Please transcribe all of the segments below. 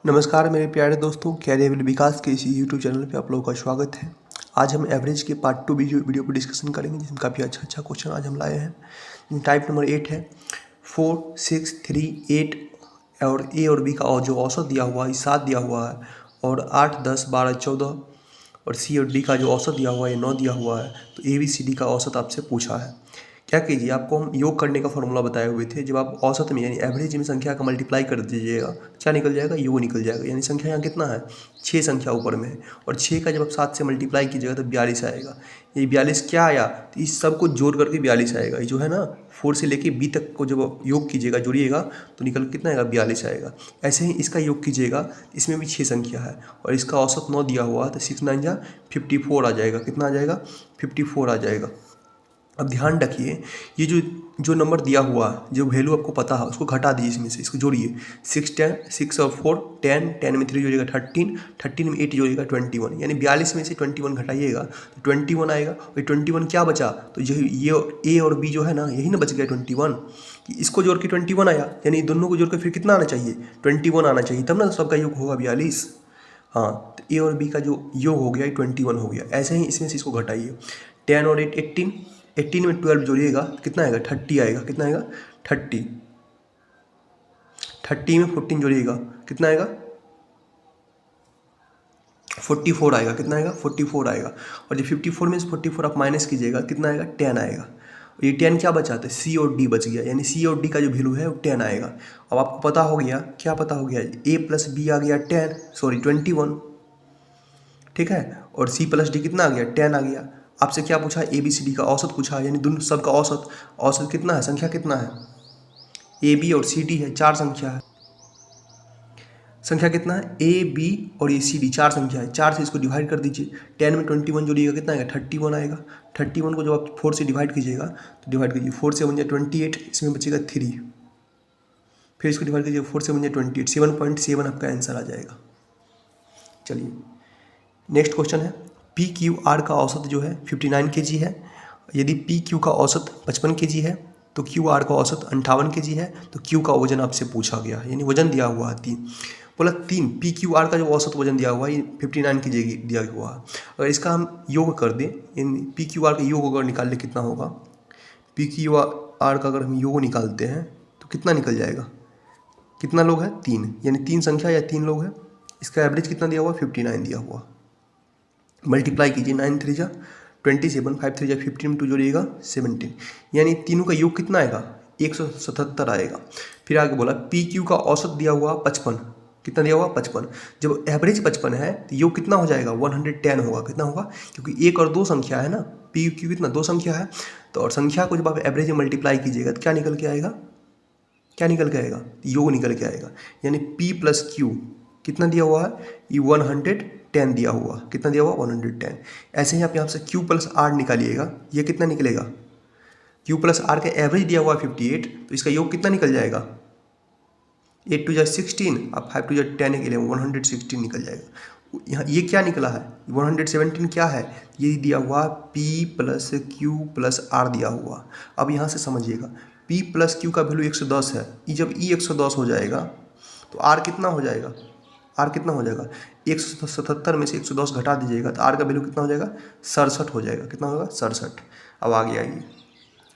नमस्कार मेरे प्यारे दोस्तों, कैरियर विकास के इसी यूट्यूब चैनल पे आप लोगों का स्वागत है। आज हम एवरेज के पार्ट 2 वीडियो पर डिस्कशन करेंगे, जिसमें काफ़ी अच्छा क्वेश्चन आज हम लाए हैं। टाइप नंबर 8 है 4, 6, 3, 8 और ए और बी का और जो औसत दिया हुआ है 7 दिया हुआ है, और 8, 10, 12, 14 और सी और डी का जो औसत दिया हुआ है 9 दिया हुआ है। तो ए बी सी डी का औसत आपसे पूछा है। क्या कीजिए, आपको हम योग करने का फॉर्मूला बताए हुए थे। जब आप औसत में यानी एवरेज में संख्या का मल्टीप्लाई कर दीजिएगा, क्या निकल जाएगा? योग निकल जाएगा। यानी संख्या यहाँ कितना है? 6 संख्या ऊपर में है, और 6 का जब आप 7 से मल्टीप्लाई कीजिएगा तो 42 आएगा। ये 42 क्या आया? तो इस सब को जोड़ करके 42 आएगा। ये जो है ना 4 से लेके बी तक को जब योग कीजिएगा, जोड़िएगा, तो निकल कितना आएगा? 42 आएगा। ऐसे ही इसका योग कीजिएगा, इसमें भी 6 संख्या है और इसका औसत 9 दिया हुआ है, तो 6 9 जा 54 आ जाएगा। कितना आ जाएगा? 54 आ जाएगा। अब ध्यान रखिए, ये जो नंबर दिया हुआ है, जो वैल्यू आपको पता है, उसको घटा दीजिए इसमें से, इसको जोड़िए। 6 और 4 10, 10 में 3 जोड़िएगा 13, 13 में 8 जोड़िएगा 21, यानी 42 में से 21 घटाइएगा तो 21 आएगा। और 21 क्या बचा? तो ये ए और बी जो है ना, यही ना बच गया 21। इसको जोड़ के 21 आया, यानी दोनों को जोड़ के फिर कितना आना चाहिए? 21 आना चाहिए, तब ना सबका योग होगा 42। हाँ, तो ए और बी का जो योग हो गया 21 हो गया। ऐसे ही इसमें से इसको घटाइए। 10 और 8 18, 18 में 12 जोड़िएगा कितना आएगा? 30 आएगा। कितना आएगा? 30। 30 में 14 जोड़िएगा कितना आएगा? 44 आएगा। कितना आएगा? 44 आएगा। और जब 54 में से 44 आप माइनस कीजिएगा, कितना आएगा? 10 आएगा। ये 10 क्या बचा? था सी और डी बच गया, यानी सी और डी का जो वैल्यू है वो 10 आएगा। अब आपको पता हो गया, क्या पता हो गया? ए प्लस बी आ गया 21, ठीक है। और सी प्लस डी कितना आ गया? 10 आ गया। आपसे क्या पूछा? ए बी सी डी का औसत पूछा, यानी दोनों सबका औसत। औसत कितना है? संख्या कितना है? ए बी और सी डी है, 4 संख्या है। संख्या कितना है? ए बी और ए सी डी 4 संख्या है। 4 से इसको डिवाइड कर दीजिए। 10 में 21 जोड़िएगा कितना आएगा? 31 आएगा। 31 को जब आप 4 से डिवाइड कीजिएगा, तो डिवाइड कीजिए 4 से 1 28, इसमें बचेगा 3। फिर इसको डिवाइड कीजिए 4 से 1 28, 7.7 आपका आंसर आ जाएगा। चलिए नेक्स्ट क्वेश्चन है, पी क्यू आर का औसत जो है 59 kg है। यदि पी क्यू का औसत 55 kg है, तो क्यू आर का औसत 58 kg है। तो क्यू का वजन आपसे पूछा गया, यानी वजन दिया हुआ है 3। बोला 3 पी क्यू आर का जो औसत वजन दिया हुआ है 59 kg दिया हुआ है। अगर इसका हम योग कर दें, यानी पी क्यू आर का योग अगर निकाल ले कितना होगा? पी क्यू आर का अगर हम योग निकालते हैं तो कितना निकल जाएगा? कितना लोग हैं? 3, यानी 3 संख्या या 3 लोग हैं। इसका एवरेज कितना दिया हुआ? 59 दिया हुआ। मल्टीप्लाई कीजिए, 9 3 जा 27, 5 3 जा 15 में 2 जोड़िएगा 17, यानी तीनों का योग कितना आएगा? 177 आएगा। फिर आगे बोला पी क्यू का औसत दिया हुआ 55। कितना दिया हुआ? 55। जब एवरेज 55 है तो योग कितना हो जाएगा? 110 होगा। कितना होगा? क्योंकि 1 और 2 संख्या है ना, पी क्यू कितना? 2 संख्या है। तो और संख्या को जब आप एवरेज में मल्टीप्लाई कीजिएगा तो क्या निकल के आएगा? क्या निकल के आएगा? योग निकल के आएगा। यानी P प्लस क्यू कितना दिया हुआ है? ये 110 दिया हुआ। कितना दिया हुआ? 110। ऐसे ही आप यहाँ से Q प्लस R निकालिएगा, ये कितना निकलेगा? Q प्लस R का एवरेज दिया हुआ है 58, तो इसका योग कितना निकल जाएगा? 8 2 जा 16, अब 5 2 जा 10 के लिए 116 निकल जाएगा। यहाँ ये क्या निकला है? 117 क्या है? ये दिया हुआ P plus Q plus R दिया हुआ। अब यहाँ से समझिएगा, P प्लस क्यू का वैल्यू 110 है। जब E 110 हो जाएगा तो R कितना हो जाएगा? R कितना हो जाएगा? 177 में से 110 घटा दीजिएगा तो R का वैल्यू कितना हो जाएगा? 67 हो जाएगा। कितना होगा? 67। अब आगे आइए,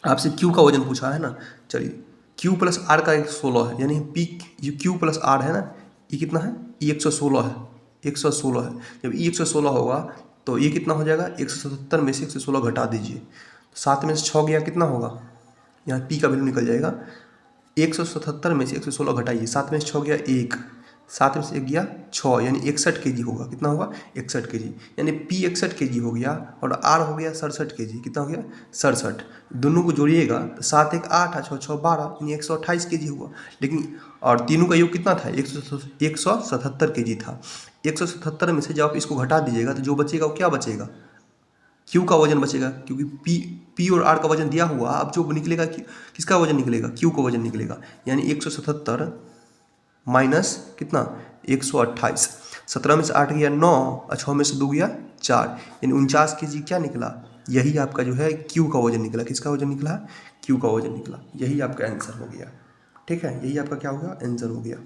आपसे Q का वजन पूछा है ना। चलिए Q प्लस R का 16 है, यानी P ये Q प्लस R है ना, ये कितना है? ये 116 है। 116 है। जब E 116 होगा तो ये कितना हो जाएगा? 177 में से 116 घटा दीजिए, तो 7 में से 6 गया, कितना होगा? यहाँ P का वैल्यू निकल जाएगा 177 में से 116 घटाइए, 7 में से 6 गया 1, 7 में से 1 गया 6, यानी 61 kg होगा। कितना होगा? 61 kg, यानी P 61 kg हो गया और R हो गया 67 kg। कितना हो गया? 67। दोनों को जोड़िएगा तो 7 1 8 6 6 12, यानी 128 kg हुआ। लेकिन और तीनों का योग कितना था? 177 kg था। 177 में से जब आप इसको घटा दीजिएगा तो जो बचेगा वो क्या बचेगा? क्यू का वजन बचेगा, क्योंकि पी और आर का वजन दिया हुआ। अब जो निकलेगा किसका वजन निकलेगा? क्यू का वजन निकलेगा, यानी 177 माइनस कितना? 128। 17 में से 8 गया 9 और 6 में से 2 गया 4, यानी 49 kg क्या निकला? यही आपका जो है क्यू का वजन निकला। किसका वजन निकला? क्यू का वजन निकला। यही आपका आंसर हो गया। ठीक है, यही आपका क्या होगा? आंसर हो गया।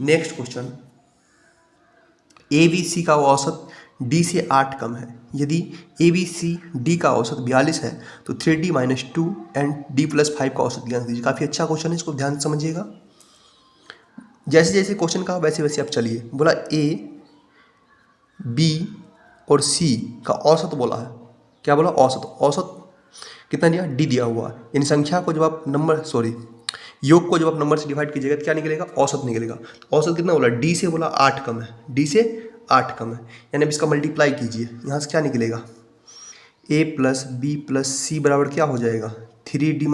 Next question, A B C का औसत डी से 8 कम है। यदि ए बी सी डी का औसत 42 है तो 3D - 2 एंड डी + 5 का औसत ज्ञात कीजिए। काफ़ी अच्छा क्वेश्चन है, इसको ध्यान से समझिएगा। जैसे जैसे क्वेश्चन कहा वैसे वैसे आप चलिए। बोला ए बी और सी का औसत बोला है। क्या बोला? औसत। औसत कितना दिया? डी दिया हुआ है। यानी संख्या को जब आप योग को जब आप नंबर से डिवाइड कीजिएगा तो क्या निकलेगा? औसत निकलेगा। औसत कितना बोला? डी से बोला 8 कम है, डी से 8 कम है, यानी अब इसका मल्टीप्लाई कीजिए। यहाँ से क्या निकलेगा? a + b + c बराबर क्या हो जाएगा? 3D -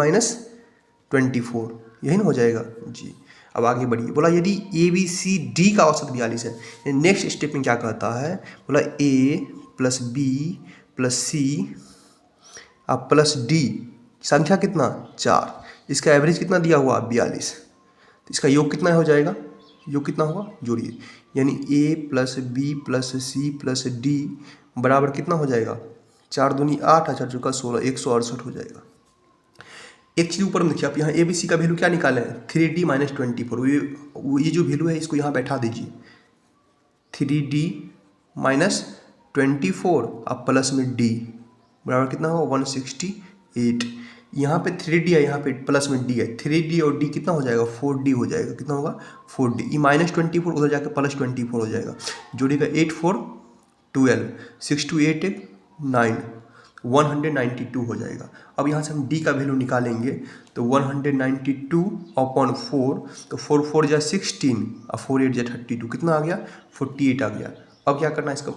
24, यही ना हो जाएगा जी। अब आगे बढ़िए। बोला यदि ए बी सी डी का औसत 42 है, नेक्स्ट स्टेप में क्या कहता है? बोला a + b + c अब + d, संख्या कितना? 4, इसका एवरेज कितना दिया हुआ? 42, तो इसका योग कितना हो जाएगा? योग कितना होगा? जोड़िए, यानी a + b + c + d बराबर कितना हो जाएगा? 4 दूनी 8, 4 चौका 16, 168 हो जाएगा। एक चीज़ ऊपर में देखिए, आप यहाँ ए बी सी का वैल्यू क्या निकाले हैं? 3D - 24। ये जो वैल्यू है इसको यहाँ बैठा दीजिए। 3D - 24 अब प्लस में d बराबर कितना होगा? 168। यहाँ पे 3D है, यहाँ पे प्लस में d है। 3D और d कितना हो जाएगा? 4D हो जाएगा। कितना होगा? 4D। ये -24 उधर जाकर +24 हो जाएगा। जोड़िएगा 8 4 12, 6 2 8 9, 192 हो जाएगा। अब यहाँ से हम d का वैल्यू निकालेंगे तो 192/4, तो 4 4 जा 16 और 4 8 जा 32, कितना आ गया? 48 आ गया। अब क्या करना है इसका?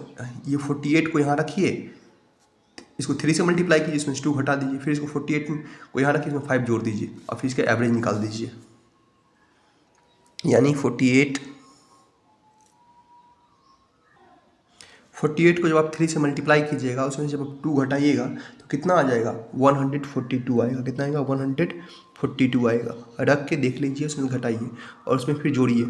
ये 48 को यहाँ रखिए, इसको 3 से मल्टीप्लाई कीजिए, इसमें 2 घटा दीजिए, फिर इसको 48 को यहाँ रखिए, इसमें 5 जोड़ दीजिए और फिर इसका एवरेज निकाल दीजिए। यानी 48 को जब आप 3 से मल्टीप्लाई कीजिएगा, उसमें जब आप 2 घटाइएगा तो कितना आ जाएगा? 142 आएगा। कितना आएगा? 142 आएगा। रख के देख लीजिए, उसमें घटाइए और उसमें फिर जोड़िए।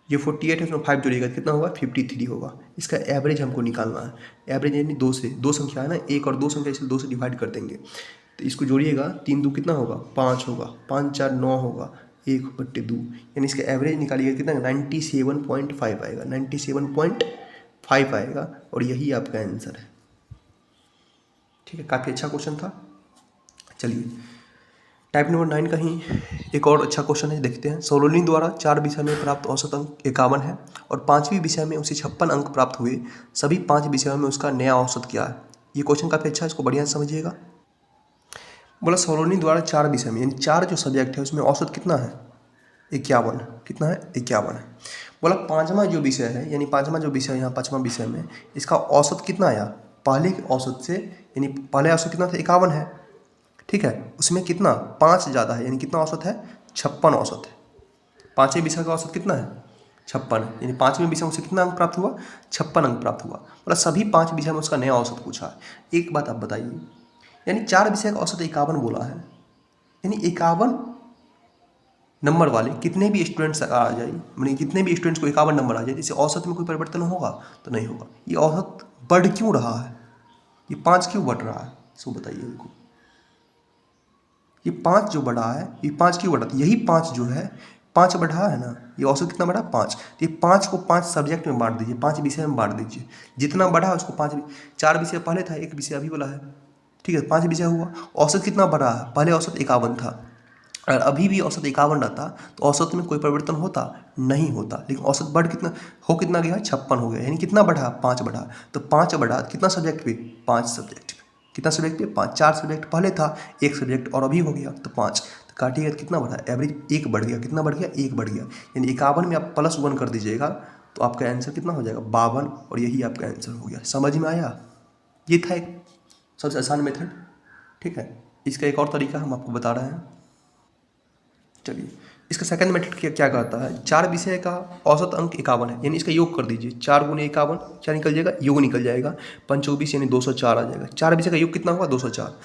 ये 48 है, उसमें 5 जोड़िएगा, कितना होगा? 53 होगा। इसका एवरेज हमको निकालना है। एवरेज यानी 2 से, 2 संख्या है ना, 1 और 2 संख्या, इसलिए 2 से डिवाइड कर देंगे। तो इसको जोड़िएगा, 3 2 कितना होगा? 5 होगा, 5 4 9 होगा, 1/2, यानी इसका एवरेज निकालिएगा कितना? 97.5 आएगा। 97.5 आएगा और यही आपका आंसर है। ठीक है, काफ़ी अच्छा क्वेश्चन था। चलिए टाइप नंबर 9 का ही एक और अच्छा क्वेश्चन है, देखते हैं। सोलोनी द्वारा 4 विषय में प्राप्त औसत अंक 51 है और 5वीं विषय में उसे 56 अंक प्राप्त हुए। सभी 5 विषयों में उसका नया औसत क्या है? ये क्वेश्चन काफ़ी अच्छा है, इसको बढ़िया से समझिएगा। बोला सोलोनी द्वारा 4 विषय में, यानी 4 जो सब्जेक्ट है उसमें औसत कितना है? 51। कितना है? 51 है। बोला 5वां जो विषय है, यानी 5वां जो विषय यहाँ 5वां विषय में इसका औसत कितना आया? पहले के औसत से, यानी पहले औसत कितना था? 51 है। ठीक है, उसमें कितना? 5 ज़्यादा है, यानी कितना औसत है? 56 औसत है। 5वें विषय का औसत कितना है? 56 है, यानी 5वें विषय में उसे कितना अंक प्राप्त हुआ? 56 अंक प्राप्त हुआ। मतलब सभी 5 विषय में उसका नया औसत पूछा है। एक बात आप बताइए, यानी 4 विषय का औसत 51 बोला है, यानी 51 नंबर वाले कितने भी स्टूडेंट्स आ जाए, यानी कितने भी स्टूडेंट्स को 51 नंबर आ जाए, इससे औसत में कोई परिवर्तन होगा? तो नहीं होगा। ये औसत बढ़ क्यों रहा है? ये 5 क्यों बढ़ रहा है? इसको बताइए उनको। ये 5 जो बढ़ा है, ये 5 क्यों बढ़ा? यही 5 जो है, 5 बढ़ा है ना, ये औसत कितना बढ़ा? 5। तो ये 5 को 5 सब्जेक्ट में बांट दीजिए, 5 विषय में बांट दीजिए। जितना बढ़ा है उसको 5, 4 विषय पहले था, 1 विषय अभी बोला है। ठीक है, 5 विषय हुआ। औसत कितना बढ़ा है? पहले औसत 51 था, और अभी भी औसत 51 रहता तो औसत में कोई परिवर्तन होता? नहीं होता। लेकिन औसत बढ़ कितना गया? 56 हो गया, यानी कितना बढ़ा? 5 बढ़ा। तो 5 बढ़ा कितना सब्जेक्ट पे? 5 सब्जेक्ट पे। कितना सब्जेक्ट पे? 5। 4 सब्जेक्ट पहले था, 1 सब्जेक्ट और अभी हो गया तो 5। तो काटिएगा कितना बढ़ा? एवरेज 1 बढ़ गया। कितना बढ़ गया? 1 बढ़ गया। यानी 51 में आप +1 कर दीजिएगा तो आपका आंसर कितना हो जाएगा? 52, और यही आपका आंसर हो गया। समझ में आया? ये था एक सबसे आसान मेथड। ठीक है, इसका एक और तरीका हम आपको बता रहे हैं। चलिए, इसका सेकंड मेथड क्या कहता है? 4 विषय का औसत अंक 51 है, यानी इसका योग कर दीजिए। 4 × 51 क्या निकल जाएगा? योग निकल जाएगा। 5 24, यानी 204 आ जाएगा। 4 विषय का योग कितना हुआ? 204।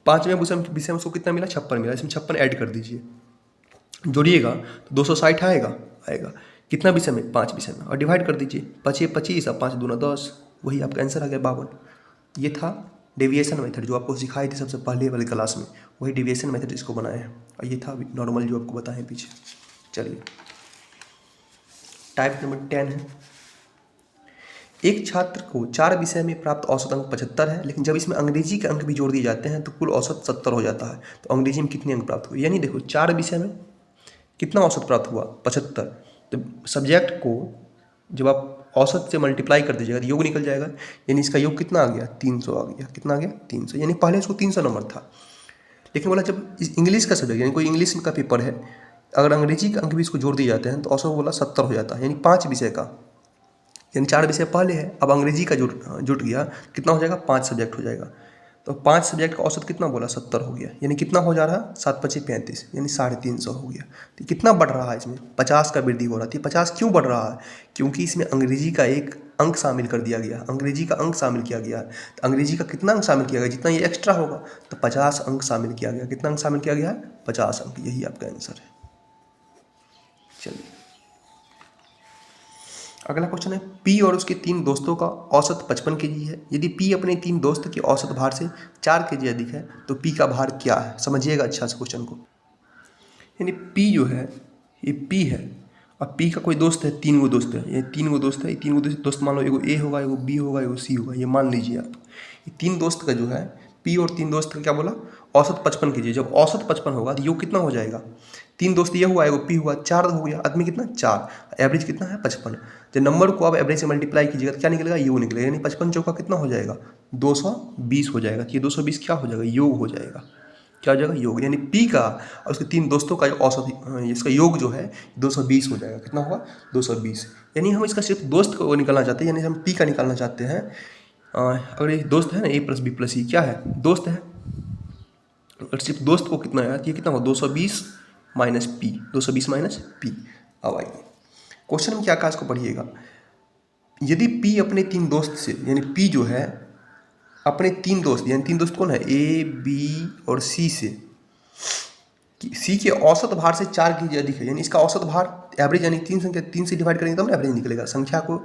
5वें विषय में उसको कितना मिला? 56 मिला। इसमें 56 ऐड कर दीजिए, जोड़िएगा तो 260 आएगा। कितना विषय में? 5 विषय में, और डिवाइड कर दीजिए। 5 25 और 5 दूना 10, वही आपका आंसर आ गया 52। ये था डेविएशन मेथड जो आपको सिखाई थी सबसे पहले वाली क्लास में, वही डेविएशन मेथड इसको बनाए हैं, और ये था नॉर्मल जो आपको बताएं पीछे। चलिए टाइप नंबर 10 है, एक छात्र को 4 विषय में प्राप्त औसत अंक 75 है, लेकिन जब इसमें अंग्रेजी के अंक भी जोड़ दिए जाते हैं तो कुल औसत 70 हो जाता है। तो अंग्रेजी में कितने अंक प्राप्त हुए? यानी देखो 4 विषय में कितना औसत प्राप्त हुआ? 75। तो सब्जेक्ट को जब आप औसत से मल्टीप्लाई कर दीजिएगा तो योग निकल जाएगा, यानी इसका योग कितना आ गया? 300 आ गया। कितना आ गया? 300। यानी पहले इसको 300 नंबर था, लेकिन बोला जब इंग्लिश का सब्जेक्ट यानी कोई इंग्लिश का पेपर है, अगर अंग्रेजी के अंक भी इसको जोड़ दिए जाते हैं तो औसत बोला 70 हो जाता है। यानी 5 विषय का, यानी 4 विषय पहले है, अब अंग्रेजी का जुट गया, कितना हो जाएगा? 5 सब्जेक्ट हो जाएगा। तो 5 सब्जेक्ट का औसत कितना बोला? 70 हो गया। यानी कितना हो जा रहा है? 7 × 5 = 35, यानी 350 हो गया। तो कितना बढ़ रहा है इसमें? 50 का वृद्धि हो रहा है। 50 क्यों बढ़ रहा है? क्योंकि इसमें अंग्रेजी का एक अंक शामिल कर दिया गया, अंग्रेजी का अंक शामिल किया गया। तो अंग्रेजी का कितना अंक शामिल किया गया? जितना ये एक्स्ट्रा होगा, तो 50 अंक शामिल किया गया। कितना अंक शामिल किया गया है? 50 अंक। यही आपका आंसर है। चलिए अगला क्वेश्चन है, पी और उसके 3 दोस्तों का औसत 55 kg है। यदि पी अपने 3 दोस्त के औसत भार से 4 kg अधिक है तो पी का भार क्या है? समझिएगा अच्छा से क्वेश्चन को। यानी पी जो है, ये पी है, अब पी का कोई दोस्त है, 3 गो दोस्त है, ये 3 गो दोस्त है। ये 3 गो दोस्त मान लो, एगो ए होगा, एगो बी होगा, एगो सी होगा, ये मान लीजिए आप। ये 3 दोस्त का जो है, पी और 3 दोस्त का क्या बोला? औसत 55 kg। जब औसत 55 होगा तो योग कितना हो जाएगा? 3 दोस्त ये हुआ, एगो पी हुआ, 4 हो गया, आदमी कितना? 4, एवरेज कितना है? 55। जब नंबर को आप एवरेज से मल्टीप्लाई कीजिएगा तो क्या निकलेगा? योग निकलेगा। यानी 55 चौका कितना हो जाएगा? 220 हो जाएगा। ये 220 क्या हो जाएगा? योग हो जाएगा। क्या हो जाएगा? योग। यानी पी का और उसके 3 दोस्तों का जो औसत, इसका योग जो है 220 हो जाएगा। कितना होगा? 220। यानी हम इसका सिर्फ दोस्त को निकालना चाहते हैं, यानी हम पी का निकालना चाहते हैं। अगर ये दोस्त है ना, ए प्लस बी प्लस सी क्या है? दोस्त है। अगर सिर्फ दोस्त को कितना है, ये कितना होगा? 220 माइनस पी, 220 माइनस पी। अब आइए क्वेश्चन में क्या कहा, इसको पढ़िएगा। यदि पी अपने 3 दोस्त से, यानी पी जो है अपने 3 दोस्त, यानी 3 दोस्त कौन है? ए, बी और सी से, सी के औसत भार से 4 kg अधिक है। यानी इसका औसत भार एवरेज, यानी 3 से डिवाइड करेंगे तब एवरेज निकलेगा। संख्या को,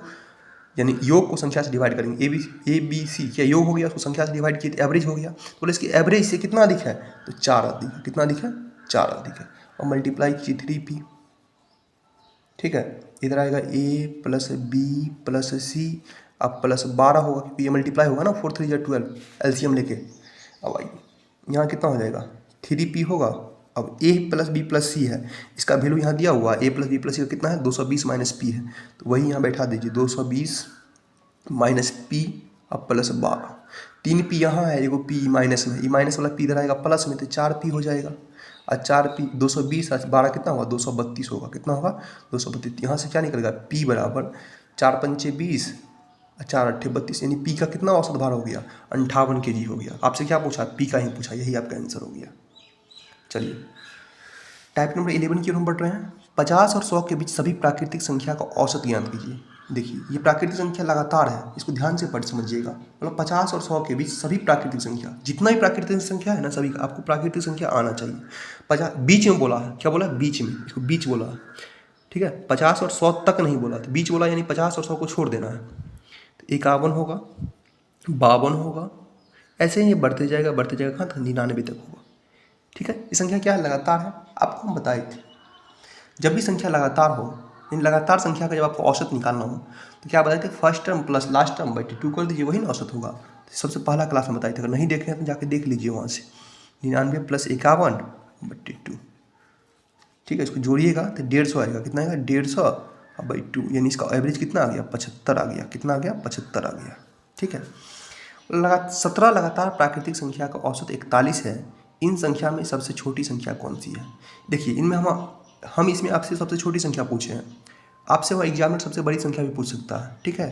यानी योग को संख्या से डिवाइड करेंगे। ए बी सी क्या योग हो गया, उसको संख्या से डिवाइड किए तो एवरेज हो गया। तो बोले इसकी एवरेज से कितना अधिक है? तो 4 अधिक है। कितना अधिक है? 4 अधिक है। और मल्टीप्लाई कीजिए 3p, ठीक है। इधर आएगा ए प्लस बी प्लस सी, अब प्लस 12 होगा क्योंकि ये मल्टीप्लाई होगा ना, 4 × 3 = 12, एलसीएम लेके। अब आइए यहाँ कितना हो जाएगा? 3p होगा। अब a प्लस बी प्लस सी है, इसका वैल्यू यहाँ दिया हुआ है, a प्लस बी प्लस सी का कितना है? 220 माइनस पी है, तो वही यहाँ बैठा दीजिए, 220 माइनस पी अब प्लस 12। 3p यहाँ है, एगो p माइनस में, ये माइनस वाला p इधर आएगा प्लस में, तो 4p हो जाएगा। और 4p 220 और 12 कितना होगा? 232 होगा। कितना होगा? 232। यहाँ से क्या निकलेगा? p बराबर 4 × 5 = 20 और 4 × 8 = 32। यानी p का कितना औसत भार हो गया? 58 kg हो गया। आपसे क्या पूछा? p का ही पूछा, यही आपका आंसर हो गया। चलिए टाइप नंबर 11 की ओर हम बढ़ रहे हैं। 50 और 100 के बीच सभी प्राकृतिक संख्या का औसत ज्ञात कीजिए। देखिए ये प्राकृतिक संख्या लगातार है, इसको ध्यान से पढ़ समझिएगा। मतलब 50 और 100 के बीच सभी प्राकृतिक संख्या, जितना भी प्राकृतिक संख्या है ना, सभी का आपको प्राकृतिक संख्या आना चाहिए। 50 बीच में बोला है, क्या बोला? बीच में, इसको बीच बोला है, ठीक है। 50 और 100 तक नहीं बोला, तो बीच बोला, यानी 50 और 100 को छोड़ देना है। तो 51 होगा, 52 होगा, ऐसे ही ये बढ़ते जाएगा कहाँ तक? 99 तक होगा, ठीक है। ये संख्या क्या है? लगातार है। आपको हम बताए थे जब भी संख्या लगातार हो, इन लगातार संख्या का जब आपको औसत निकालना हो तो क्या बताए थे? First term plus last term बटे 2 कर दीजिए, वही ना औसत होगा। तो सबसे पहला क्लास में बताए थे, अगर नहीं देखे तो जाके देख लीजिए वहाँ से। 99 + 51 बटे 2, ठीक है। इसको जोड़िएगा तो 150 आएगा। कितना आएगा? 150/2, यानी इसका एवरेज कितना आ गया? 75 आ गया। कितना आ गया? 75 आ गया, ठीक है। 17 लगातार प्राकृतिक संख्या का औसत 41 है। इन संख्या में सबसे छोटी संख्या कौन सी है? देखिए इनमें हम इसमें आपसे सबसे छोटी संख्या पूछे हैं, आपसे वो एग्जाम में सबसे बड़ी संख्या भी पूछ सकता है, ठीक है।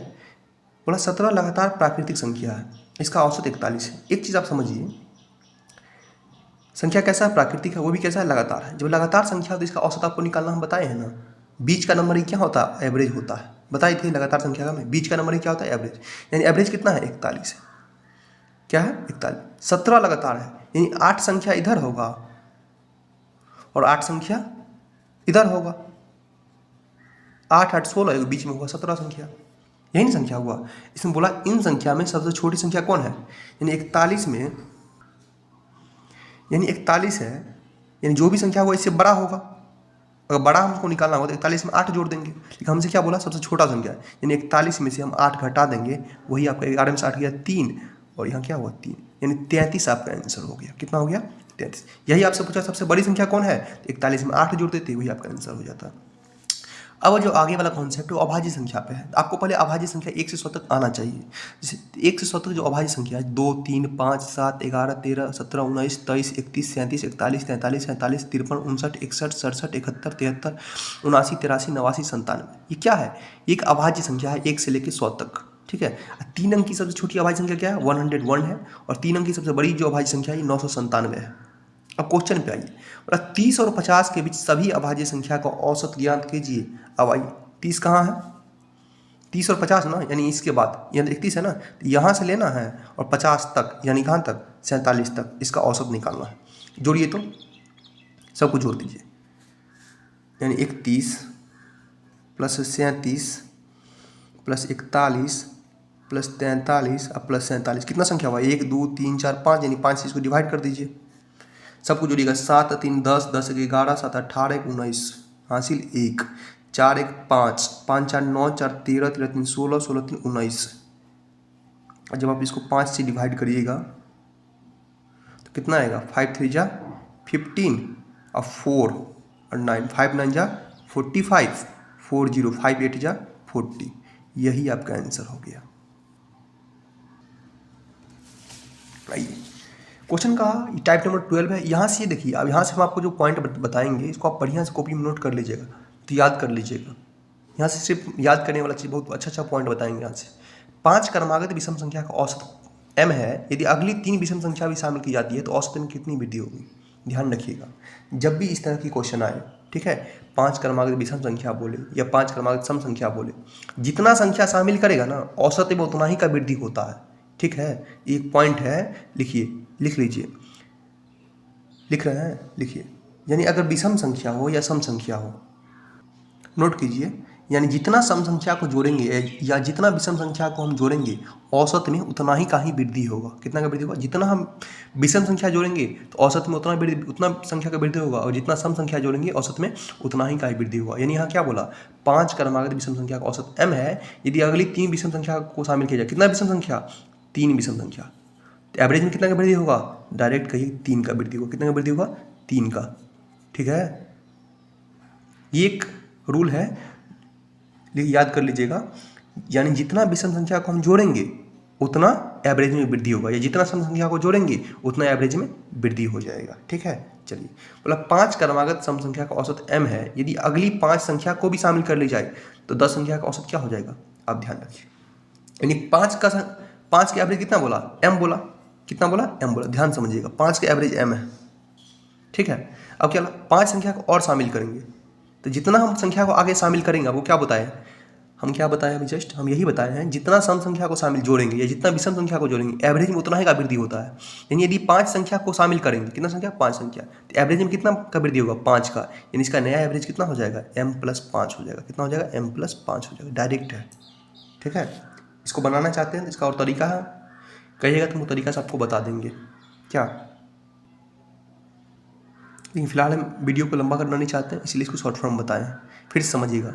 बोला 17 लगातार प्राकृतिक संख्या है, इसका औसत 41 है। एक चीज़ आप समझिए, संख्या कैसा है? प्राकृतिक है, वो भी कैसा है? लगातार है। जब लगातार संख्या हो तो इसका औसत आपको निकालना हम बताए हैं ना। बीच का नंबर ही क्या होता है? एवरेज होता है। बताए थे लगातार संख्या का में बीच का नंबर ही क्या होता है? एवरेज। यानी एवरेज कितना है? 41 है। क्या है? 41। 17 लगातार है, यानी 8 संख्या इधर होगा और 8 संख्या इधर होगा। 8 8 16 बीच में होगा 17 संख्या, यही नहीं संख्या हुआ। इसमें बोला इन संख्या में सबसे छोटी संख्या कौन है? यानी 41 में, यानी 41 है, यानी जो भी संख्या होगा इससे बड़ा होगा। अगर बड़ा हमको निकालना होगा तो 41 में 8 जोड़ देंगे, लेकिन हमसे क्या बोला सबसे छोटा संख्या है, यानी 41 में से हम 8 घटा देंगे, वही आपका 11 में से 8 गया 3, और यहाँ क्या हुआ 3, यानी 33 आपका आंसर हो गया। कितना हो गया? 33। यही आपसे पूछा सबसे बड़ी संख्या कौन है, 41 में 8 जोड़ देते, वही आपका आंसर हो जाता। अब जो आगे वाला कॉन्सेप्ट है वो अभाज्य संख्या पे है। आपको पहले अभाज्य संख्या 1 से 100 तक आना चाहिए। जैसे 1 से 100 तक जो अभाज्य संख्या है 2, 3, 5, 7, 11, 13, 17, 19, 23, 31, 37, 41, 43, 47, 53, 59, 61, 67, 71, 73, 79, 83, 89, 97, ये क्या है? एक अभाज्य संख्या है 1 से लेकर 100 तक। ठीक है। 3 अंक की सबसे छोटी अभाज्य संख्या क्या है? 101 है, और 3 अंक की सबसे बड़ी जो अभाज्य संख्या है 997 है। अब क्वेश्चन पे आइए, 30 और 50 के बीच सभी अभाज्य संख्या का औसत ज्ञात कीजिए। अब आइए, 30 कहाँ है? 30 और 50 ना, यानी इसके बाद यानी 31 है ना, तो यहाँ से लेना है और 50 तक, यानी कहाँ तक? 47 तक, इसका औसत निकालना है। जोड़िए तो, सब कुछ जोड़ दीजिए, यानी 31 प्लस 37 प्लस 41 प्लस 43 और प्लस 47, कितना संख्या हुआ? 1, 2, 3, 4, 5, यानी 5 से इसको डिवाइड कर दीजिए। सबको जोड़िएगा, 7, 3, 10, 10, 11, 7, 18, 19, हासिल 1, 4, 1, 5, 5, 4, 9, 4, 13, 13, 3, 16, 16, 3, 19। और जब आप इसको 5 से डिवाइड करिएगा तो कितना आएगा? 5, 3 जा 15 और 4 और 9, 5, 9 जा 45, 40, 5, 8 जा 40। यही आपका आंसर हो गया। आइए, क्वेश्चन का टाइप नंबर 12 है। यहाँ से ये देखिए, अब यहाँ से हम आपको जो पॉइंट बताएंगे इसको आप बढ़िया से कॉपी में नोट कर लीजिएगा, तो याद कर लीजिएगा। यहाँ से सिर्फ याद करने वाला चीज़, बहुत अच्छा पॉइंट बताएंगे। यहाँ से 5 क्रमागत विषम संख्या का औसत m है, यदि अगली 3 विषम संख्या भी शामिल की जाती है तो औसत में कितनी वृद्धि होगी? ध्यान रखिएगा जब भी इस तरह की क्वेश्चन आए, ठीक है, 5 क्रमागत विषम संख्या बोले या 5 क्रमागत सम संख्या बोले, जितना संख्या शामिल करेगा ना औसत में उतना ही का वृद्धि होता है। ठीक है, एक पॉइंट है, लिखिए, लिख लीजिए, लिख रहे हैं, लिखिए। यानी अगर विषम संख्या हो या सम संख्या हो, नोट कीजिए, यानी जितना सम संख्या को जोड़ेंगे या जितना विषम संख्या को हम जोड़ेंगे औसत में उतना ही का ही वृद्धि होगा। कितना का वृद्धि होगा? जितना हम विषम संख्या जोड़ेंगे तो औसत में उतना संख्या का वृद्धि होगा, और जितना सम संख्या जोड़ेंगे औसत में उतना ही का ही वृद्धि होगा। यानी यहाँ क्या बोला? 5 क्रमागत विषम संख्या का औसत m है, यदि अगली 3 विषम संख्या को शामिल किया जाए। कितना विषम संख्या? 3 विषम संख्या, तो एवरेज में कितना का वृद्धि होगा? डायरेक्ट कहिए 3 का वृद्धि होगा। कितना का वृद्धि होगा? 3 का। ठीक है, ये एक रूल है, याद कर लीजिएगा। यानी जितना विषम संख्या को हम जोड़ेंगे उतना एवरेज में वृद्धि होगा, या जितना सम संख्या को जोड़ेंगे उतना एवरेज में वृद्धि हो जाएगा। ठीक है, चलिए, बोला 5 क्रमागत सम संख्या का औसत m है, यदि अगली 5 संख्या को भी शामिल कर ली जाए तो 10 संख्या का औसत क्या हो जाएगा? आप ध्यान रखिए, यानी 5 के एवरेज कितना बोला? m बोला। कितना बोला? m बोला। ध्यान समझिएगा, 5 के एवरेज m है। ठीक है, अब क्या 5 संख्या को और शामिल करेंगे, तो जितना हम संख्या को आगे शामिल करेंगे, वो क्या बताए? हम क्या बताए अभी जस्ट? हम यही बताए हैं, जितना सम संख्या को शामिल जोड़ेंगे या जितना विषम संख्या को जोड़ेंगे एवरेज में उतना ही का वृद्धि होता है। यानी यदि 5 संख्या को शामिल करेंगे, कितना संख्या? 5 संख्या, तो एवरेज में कितना का वृद्धि होगा? 5 का। यानी इसका नया एवरेज कितना हो जाएगा? m+5 हो जाएगा। कितना हो जाएगा? m+5 हो जाएगा। डायरेक्ट है। ठीक है, इसको बनाना चाहते हैं तो इसका और तरीका है, कहिएगा तो वो तरीका से आपको बता देंगे क्या। लेकिन फिलहाल हम वीडियो को लंबा करना नहीं चाहते हैं, इसलिए इसको शॉर्ट फॉर्म बताएं। फिर समझिएगा,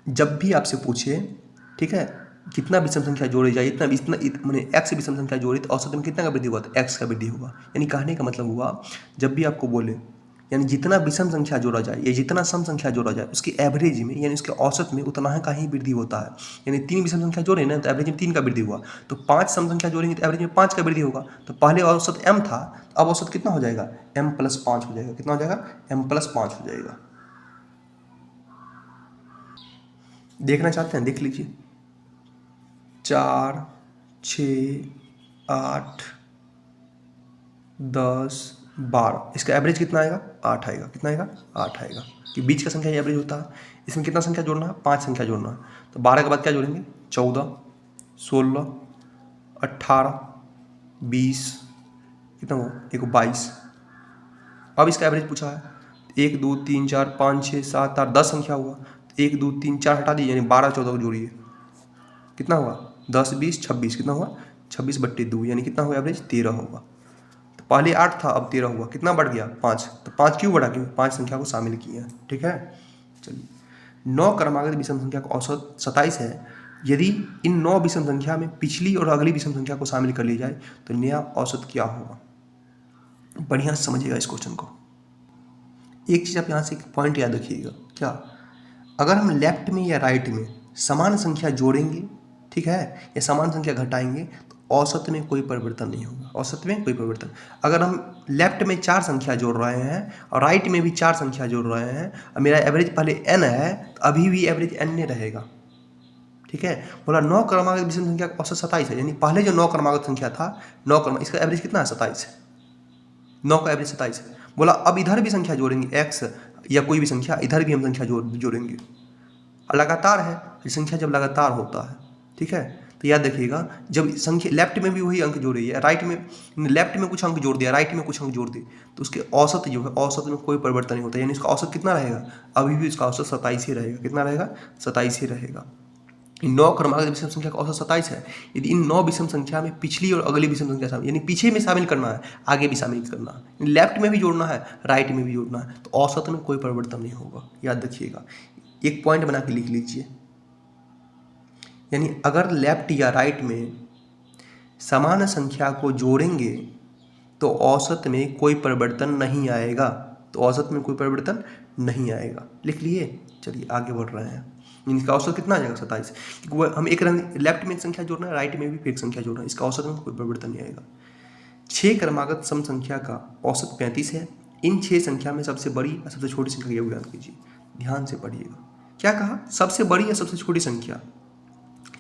जब भी आपसे पूछे, ठीक है, कितना विषम संख्या जोड़ी जाए, इतना मैंने x विषम संख्या जोड़ी तो औसत में कितना का वृद्धि होगा? तो x का वृद्धि होगा। यानी कहने का मतलब हुआ, जब भी आपको बोले, यानी जितना विषम संख्या जोड़ा जाए या जितना सम संख्या जोड़ा जाए उसके एवरेज में, यानी उसके औसत में उतना का ही वृद्धि होता है। यानी 3 विषम संख्या जोड़े ना तो एवरेज में 3 का वृद्धि हुआ, तो 5 सम संख्या जोड़ेंगे तो एवरेज में 5 का वृद्धि होगा। तो पहले औसत m था, अब औसत कितना हो जाएगा? m+5 हो जाएगा। कितना हो जाएगा? m+5 हो जाएगा। देखना चाहते हैं? देख लीजिए, 4, 6, 8, 10, 12, इसका एवरेज कितना आएगा? 8 आएगा। कितना आएगा? 8 आएगा, कि बीच का संख्या एवरेज होता है। इसमें कितना संख्या जोड़ना है? 5 संख्या जोड़ना है। तो 12 के बाद क्या जोड़ेंगे? 14, 16, 18, 20, कितना हुआ? 22। अब इसका एवरेज पूछा है, 1, 2, 3, 4, 5, 6, 7, 8, 10 संख्या हुआ। 1, 2, 3, 4 हटा दीजिए, यानी 12, 14 को जोड़िए, कितना हुआ? 10, 20, 26, कितना हुआ? 26/2, यानी कितना हुआ एवरेज? 13 होगा। तो पहले 8 था, अब 13 हुआ, कितना बढ़ गया 5। तो 5 क्यों बढ़ा? क्योंकि 5 संख्या को शामिल किए हैं। ठीक है, चलिए 9 क्रमागत विषम संख्या का औसत 27 है। यदि इन 9 विषम संख्या में पिछली और अगली विषम संख्या को शामिल कर ली जाए तो नया औसत क्या होगा? बढ़िया से समझिएगा इस क्वेश्चन को। एक चीज़ आप यहाँ से एक पॉइंट याद रखिएगा, क्या अगर हम लेफ्ट में या राइट में समान संख्या जोड़ेंगे, ठीक है, या समान संख्या घटाएंगे तो औसत में कोई परिवर्तन नहीं होगा। औसत में कोई परिवर्तन, अगर हम लेफ्ट में 4 संख्या जोड़ रहे हैं और राइट में भी 4 संख्या जोड़ रहे हैं और मेरा एवरेज पहले n है तो अभी भी एवरेज n रहेगा। ठीक है, बोला 9 क्रमागत विषम संख्या का औसत 27 है, यानी पहले जो 9 क्रमागत संख्या था 9 क्रमागत, इसका एवरेज कितना है? 27 है। 9 का एवरेज 27 है। बोला अब इधर भी संख्या जोड़ेंगे x या कोई भी संख्या, इधर भी हम संख्या जोड़ेंगे, लगातार है संख्या जब लगातार होता है। ठीक है, तो याद रखिएगा जब संख्या लेफ्ट में भी वही अंक जोड़ रही है, राइट में लेफ्ट में कुछ अंक जोड़ दिया, राइट में कुछ अंक जोड़ दिए, तो उसके औसत जो है औसत में कोई परिवर्तन नहीं होता, यानी उसका औसत कितना रहेगा? अभी भी उसका औसत 27 ही रहेगा। कितना रहेगा? 27 ही रहेगा। 9 क्रमागत विषम संख्या का औसत 27 है। यदि इन 9 विषम संख्या में पिछली और अगली विषम संख्या शामिल, यानी पीछे में शामिल करना है, आगे भी शामिल करना है, लेफ्ट में भी जोड़ना है, राइट में भी जोड़ना है, तो औसत में कोई परिवर्तन नहीं होगा। याद रखिएगा, एक पॉइंट बना के लिख लीजिए, यानी अगर लेफ्ट या राइट में समान संख्या को जोड़ेंगे तो औसत में कोई परिवर्तन नहीं आएगा। तो औसत में कोई परिवर्तन नहीं आएगा, लिख लिए। चलिए आगे बढ़ रहे हैं। इनका औसत कितना आ जाएगा? 27, क्योंकि हम एक लेफ्ट में एक संख्या जोड़ना है, राइट में भी एक संख्या जोड़ना है, इसका औसत में कोई परिवर्तन नहीं आएगा। 6 क्रमागत सम संख्या का औसत 35 है। इन 6 संख्या में सबसे बड़ी और सबसे छोटी संख्या का योग ज्ञात कीजिए। ध्यान से पढ़िएगा, क्या कहा? सबसे बड़ी या सबसे छोटी संख्या।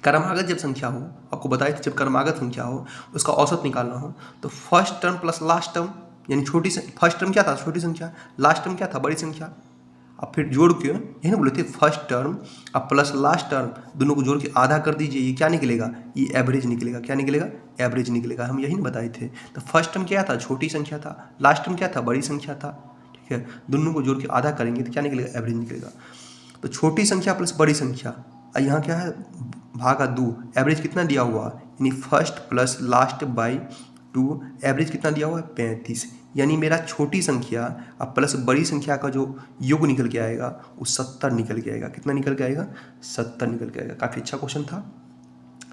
क्रमागत जब संख्या हो, आपको बताया था जब क्रमागत संख्या हो उसका औसत निकालना हो तो first term plus last term, यानी छोटी फर्स्ट टर्म क्या था? छोटी संख्या, लास्ट टर्म क्या था? बड़ी संख्या। अब फिर जोड़ के यही ना बोले थे, फर्स्ट टर्म अब प्लस लास्ट टर्म दोनों को जोड़ के आधा कर दीजिए, ये क्या निकलेगा? ये एवरेज निकलेगा। क्या निकलेगा? एवरेज निकलेगा। हम यही बताए थे। तो फर्स्ट टर्म क्या था? छोटी संख्या था। लास्ट टर्म क्या था? बड़ी संख्या था। ठीक है, दोनों को जोड़ के आधा करेंगे तो क्या निकलेगा? एवरेज निकलेगा। तो छोटी संख्या प्लस बड़ी संख्या, यहाँ क्या है? भागा 2, एवरेज कितना दिया हुआ? यानी first plus last by 2, average कितना दिया हुआ है? 35। यानी मेरा छोटी संख्या अब प्लस बड़ी संख्या का जो योग निकल के आएगा वो 70 निकल के आएगा। कितना निकल के आएगा? 70 निकल के आएगा। काफ़ी अच्छा क्वेश्चन था।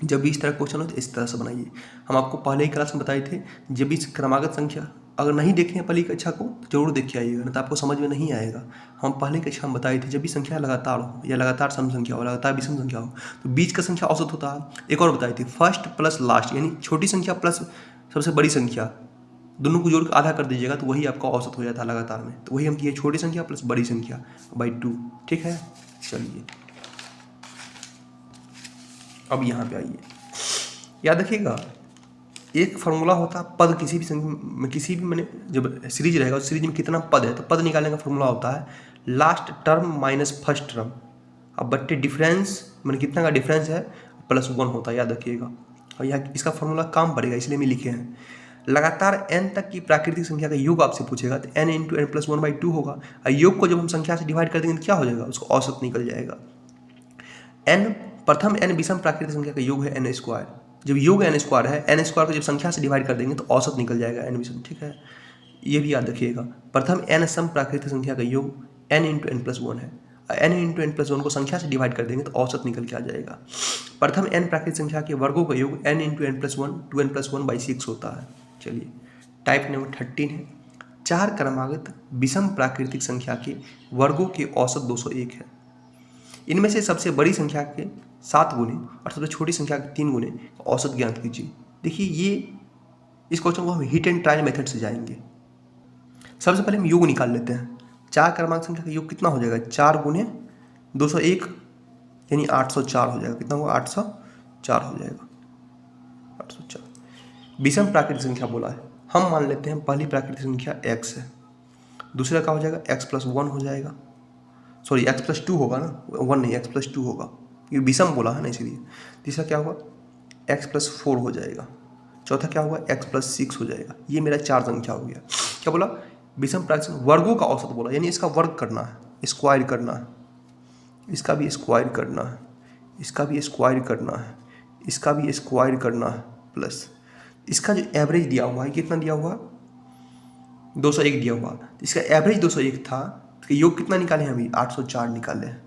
जब भी इस तरह क्वेश्चन हो तो इस तरह से बनाइए। हम आपको पहले ही क्लास में बताए थे, जब भी क्रमागत संख्या अगर नहीं देखे हैं पहली कक्षा को तो जरूर देख के आइएगा, नहीं तो आपको समझ में नहीं आएगा। हम पहले कक्षा में बताए थे जब भी संख्या लगातार हो या लगातार सम संख्या हो, लगातार विषम संख्या हो तो बीच का संख्या औसत होता है। एक और बताई थी, फर्स्ट प्लस लास्ट, यानी छोटी संख्या प्लस सबसे बड़ी संख्या, दोनों को जोड़ के आधा कर दीजिएगा तो वही आपका औसत हो जाता है लगातार में। तो वही हम किए, छोटी संख्या प्लस बड़ी संख्या बाई 2। ठीक है, चलिए अब यहाँ पे आइए, याद रखिएगा एक फार्मूला होता है पद, किसी भी मैंने जब सीरीज रहेगा उस सीरीज में कितना पद है तो पद निकालने का फार्मूला होता है last term minus first term, अब बट्टे डिफरेंस मैंने कितना का डिफरेंस है +1 होता है। याद रखिएगा, और यहाँ इसका फार्मूला काम पड़ेगा इसलिए मैं लिखे हैं। लगातार n तक की प्राकृतिक संख्या का योग आपसे पूछेगा तो n × n + 1/2 होगा, और योग को जब हम संख्या से डिवाइड कर देंगे तो क्या हो जाएगा? उसको औसत निकल जाएगा। n प्रथम n विषम प्राकृतिक संख्या का योग है n²। जब योग n² है, n² को जब संख्या से डिवाइड कर देंगे तो औसत निकल जाएगा n विषम। ठीक है, ये भी याद रखिएगा। प्रथम n सम प्राकृतिक संख्या का योग n × n + 1 है, n × n + 1 को संख्या से डिवाइड कर देंगे तो औसत निकल के आ जाएगा। प्रथम n प्राकृतिक संख्या के वर्गों का योग n × n + 1 2n + 1/6 होता है। चलिए टाइप नंबर 13 है, 4 क्रमागत विषम प्राकृतिक संख्या के वर्गों के औसत 201 है। इनमें से सबसे बड़ी संख्या के 7 गुने और सबसे छोटी संख्या के 3 गुने औसत ज्ञात कीजिए। देखिए ये इस क्वेश्चन को हम हिट एंड ट्रायल मेथड से जाएंगे। सबसे पहले हम योग निकाल लेते हैं। 4 क्रमांक संख्या का योग कितना हो जाएगा? 4 गुने 201 यानी 804 हो जाएगा। कितना होगा? 804 हो जाएगा। 804 विषम प्राकृतिक संख्या बोला है, हम मान लेते हैं पहली प्राकृतिक संख्या x है, दूसरा क्या हो जाएगा? x + 1 हो जाएगा, सॉरी x + 2 होगा ना, 1 नहीं x + 2 होगा, ये विषम बोला है ना इसलिए। तीसरा क्या होगा? x + 4 हो जाएगा। चौथा क्या होगा? x + 6 हो जाएगा। ये मेरा 4 संख्या हो गया। क्या बोला? विषम प्राकृतिक वर्गों का औसत बोला, यानी इसका वर्ग करना है, स्क्वायर करना है, इसका भी स्क्वायर करना है, इसका भी स्क्वायर करना है, इसका भी स्क्वायर करना है, प्लस इसका जो एवरेज दिया हुआ है कितना दिया हुआ है? 201 दिया हुआ, तो इसका एवरेज 201 था, तो योग कितना निकाले हैं अभी 804 निकाले हैं।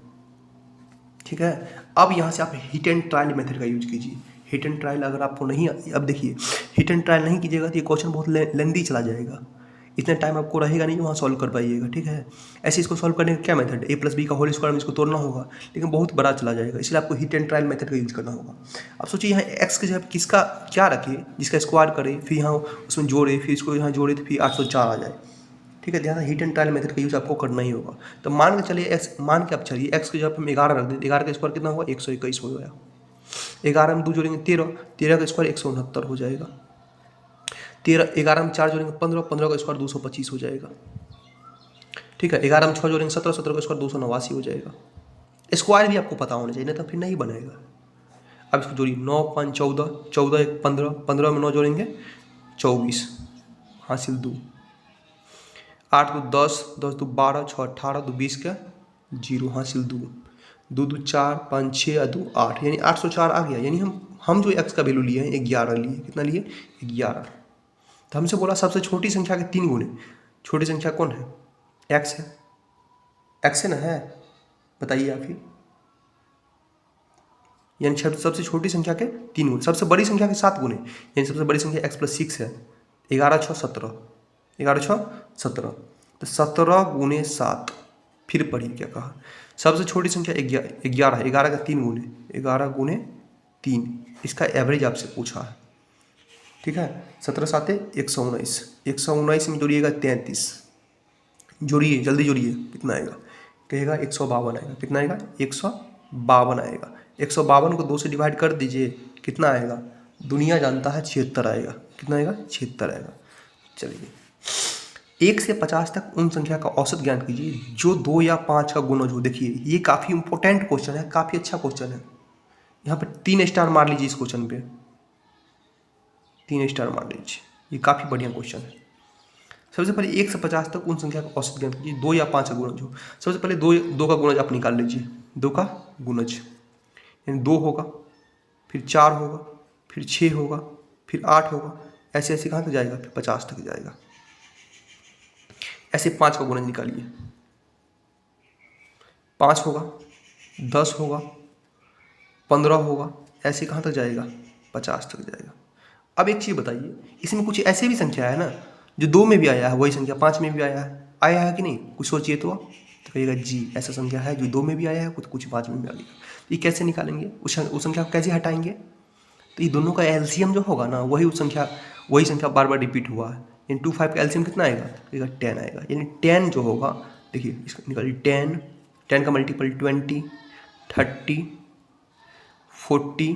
ठीक है, अब यहाँ से आप हिट एंड ट्रायल मेथड का यूज कीजिए। हिट एंड ट्रायल अगर आपको नहीं, अब देखिए हिट एंड ट्रायल नहीं कीजिएगा तो ये क्वेश्चन बहुत लेंदी चला जाएगा, इतना टाइम आपको रहेगा नहीं वहाँ सॉल्व कर पाइएगा। ठीक है, ऐसे इसको सॉल्व करने का क्या मेथड है, a + b का होल स्क्वायर में इसको तोड़ना होगा, लेकिन बहुत बड़ा चला जाएगा, इसलिए आपको हिट एंड ट्रायल मेथड का यूज करना होगा। अब सोचिए यहाँ x के जगह किसका क्या रखे, जिसका स्क्वायर करे, फिर यहाँ उसमें जोड़े, फिर इसको यहाँ जोड़े तो फिर 804 आ जाए। ठीक है, ध्यान हिट एंड ट्रायल मेथड का यूज आपको करना ही होगा। तो मान के चलिए मान के आप चलिए x के जगह हम 11 रख दें, 11 का स्क्वायर कितना होगा 121 हो गया, 11 में 2 जोड़ेंगे 13, 13 का स्क्वायर 169 हो जाएगा, 11 में 4 जोड़ेंगे 15, 15 का स्क्वायर 225 हो जाएगा। ठीक है, 11 में 6 जोड़ेंगे 17, 17 का स्क्वायर 289 हो जाएगा। स्क्वायर भी आपको पता होना चाहिए, नहीं तो फिर नहीं बनेगा। अब इसको जोड़िए, 9 5 14, 14 1 15, 15 में 9 जोड़ेंगे 24, हासिल 2, 8 2 10, 10 2 12, 6 18, 2 20 का 0, हासिल 2, 2 2 4 5 6 2 8, यानी 804 आ गया। यानी हम जो x का वैल्यू लिए हैं 11 लिए, कितना लिए 11। तो हमसे बोला सबसे छोटी संख्या के 3 गुणे, छोटी संख्या कौन है, x है, x है ना, है, बताइए आप ही। यानी सबसे छोटी संख्या के 3 गुणे, सबसे बड़ी संख्या के 7 गुणे, यानी सबसे बड़ी संख्या x + 6 है, 11 6 17, 11 6 17, तो 17 गुणे 7, फिर पढ़िए क्या कहा, सबसे छोटी संख्या 11 है, 11 का 3 गुणे, 11 गुणे 3, इसका एवरेज आपसे पूछा है। ठीक है, 17 7 119, 119 में जोड़िएगा 33, जोड़िए जल्दी जोड़िए, कितना आएगा, कहेगा 152 आएगा, कितना आएगा 152 आएगा। 152 को 2 से डिवाइड कर दीजिए, कितना आएगा, दुनिया जानता है 76 आएगा, कितना आएगा 76 आएगा। चलिए 1 से 50 तक उन संख्या का औसत ज्ञान कीजिए जो 2 या 5 का गुणज हो। देखिए ये काफ़ी इंपॉर्टेंट क्वेश्चन है, काफ़ी अच्छा क्वेश्चन है, यहाँ पर 3 स्टार मार लीजिए, इस क्वेश्चन पे 3 स्टार मार लीजिए, ये काफ़ी बढ़िया क्वेश्चन है। सबसे पहले 1 से 50 तक उन संख्या का औसत ज्ञान कीजिए 2 या 5 का गुणज हो। सबसे पहले 2 का गुणज आप निकाल लीजिए, 2 का गुणज यानी 2 होगा, फिर 4 होगा, फिर 6 होगा, फिर 8 होगा, ऐसे ऐसे कहाँ तक जाएगा, फिर 50 तक जाएगा। ऐसे 5 का गुणज निकालिए, 5 होगा, 10 होगा, 15 होगा, ऐसे कहाँ तक जाएगा, 50 तक जाएगा। अब एक चीज़ बताइए, इसमें कुछ ऐसे भी संख्या है ना जो 2 में भी आया है, वही संख्या 5 में भी आया है कि नहीं, कुछ सोचिए तो कहिएगा जी ऐसा संख्या है जो 2 में भी आया है, कुछ 5 में भी आ गया। ये कैसे निकालेंगे, उस संख्या को कैसे हटाएंगे, तो ये दोनों का एलसीएम जो होगा ना वही संख्या बार बार रिपीट हुआ है, यानी 2 5 का एलसीएम कितना आएगा, 10 आएगा। यानी 10 जो होगा, देखिए इसको निकालिए, 10 का मल्टीपल 20 30 40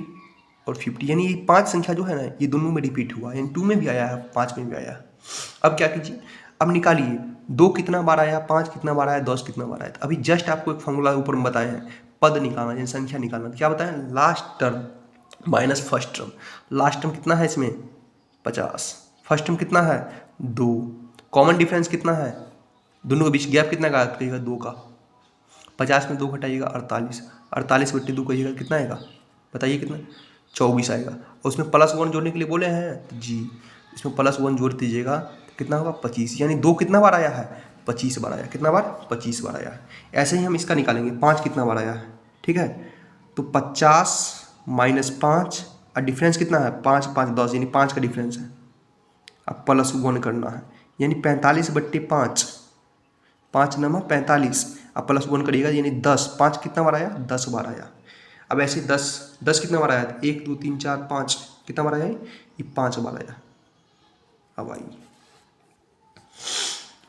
और 50, यानी ये 5 संख्या जो है ना ये दोनों में रिपीट हुआ, यानी 2 में भी आया है, 5 में भी आया है। अब क्या कीजिए, अब निकालिए 2 कितना बार आया, 5 कितना बार आया, 10 कितना बार आया। तो अभी जस्ट आपको एक फॉर्मूला ऊपर में बताए हैं, पद निकालना यानी संख्या निकालना। क्या बताएं, last term minus first term. Last term कितना है इसमें 50, फर्स्ट टर्म कितना है 2, कॉमन डिफरेंस कितना है, दोनों के बीच गैप कितना का कहिएगा 2 का, 50 में 2 घटाइएगा 48, 48 बट्टे 2 कहिएगा कितना आएगा, बताइए कितना, 24 आएगा। और उसमें +1 जोड़ने के लिए बोले हैं जी, इसमें +1 जोड़ दीजिएगा तो कितना होगा 25, यानी 2 कितना बार आया है 25 बार आया, कितना बार 25 बार आया है। ऐसे ही हम इसका निकालेंगे 5 कितना बार आया है, ठीक है, तो 50 - 5 और डिफरेंस कितना है 5 5 10, यानी 5 का डिफरेंस है, अब +1 करना है, यानी 45 बट्टे 5, 5 × 45, अब +1 करिएगा यानी 10, 5 कितना बार आया 10 बार आया। अब ऐसे 10 कितना बार आया, 1 2 3 4 5, कितना बार आया ये 5 बार आया। अब आइए,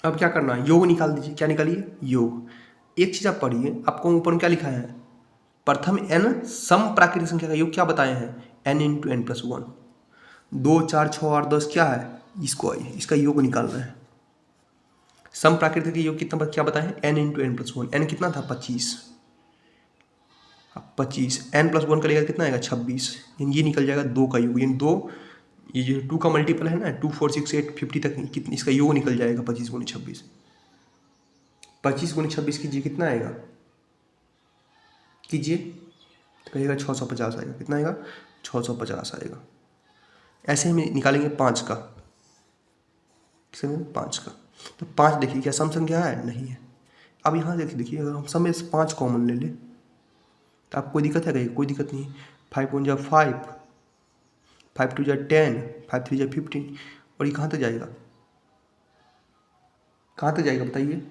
अब क्या करना है, योग निकाल दीजिए। क्या निकालिए, योग। एक चीज़ आप पढ़िए, आपको ऊपर में क्या लिखा है, प्रथम n सम प्राकृतिक संख्या का योग क्या बताए हैं, n × n + 1, 2 4 6 8 10 क्या है, इसको आइए इसका योग निकालना है। सम प्राकृतिक योग कितना क्या बताए हैं, n × n + 1, n कितना था 25, 25 n + 1 करेगा कितना आएगा 26, यानी ये निकल जाएगा 2 का योग, यानी 2 ये जो 2 का मल्टीपल है ना 2 4 6 8 50 तक कितनी इसका योग निकल जाएगा 25 × 26, 25 × 26 कीजिए कितना आएगा, कीजिए तो कहिएगा 650 आएगा, कितना आएगा 650 आएगा। ऐसे ही निकालेंगे 5 का, 5 का तो 5 देखिए क्या सम संख्या है, नहीं है। अब यहाँ देखिए अगर हम सब में से 5 कॉमन ले लें तो आपको कोई दिक्कत है क्या? कोई दिक्कत नहीं। 5 1 जा 5, 5 2 जा 10, 5 3 जा 15, और ये कहाँ तक जाएगा, कहाँ तक जाएगा बताइए?